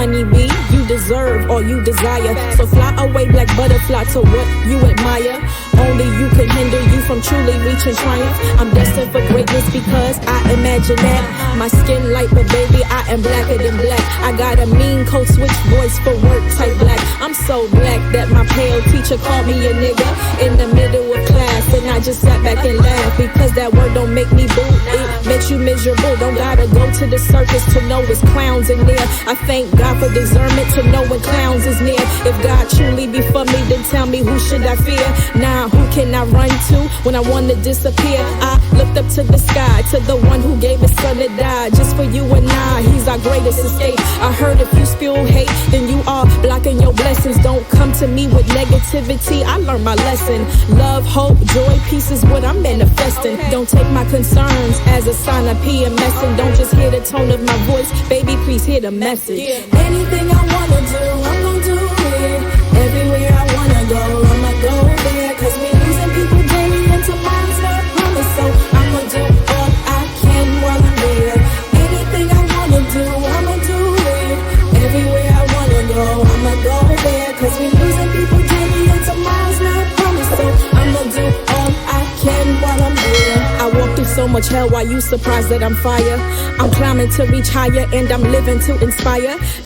honeybee. You deserve all you desire. So fly away, black butterfly, to what you admire. Only you can hinder you from truly reaching triumph. I'm destined for greatness because I imagine that. My skin light, but baby, I am blacker than black. I got a mean code switch voice for work type black. I'm so black that my pale teacher called me a nigga in the middle of class, and I just sat back and laughed because that word don't make me boo. It makes you miserable. Don't gotta go to the circus to know it's clowns in there. I thank God for discernment to know when clowns is near. If God truly be for me, then tell me who should I fear? Nah, who can I run to when I want to disappear? I looked up to the sky, to the one who gave his son to die just for you and I. He's our greatest escape. I heard if you spew hate, then you are blocking your blessings. Don't come to me with negativity. I learned my lesson. Love, hope, joy, peace is what I'm manifesting. Don't take my concerns as a sign of PMS, and don't just hear the tone of my voice. Baby, please hear the message. Anything I wanna do, I'm gonna do it. Everywhere I wanna go, I'ma go there. Cause we losing people daily and tomorrow's not promised. So I'ma do all I can while I'm there. Anything I wanna do, I'ma do it. Everywhere I wanna go, I'ma go there. Cause we losing people daily and tomorrow's not promised. So I'ma do all I can while I'm there. I walk through so much hell, why you surprised that I'm fire? I'm climbing to reach higher and I'm living to inspire.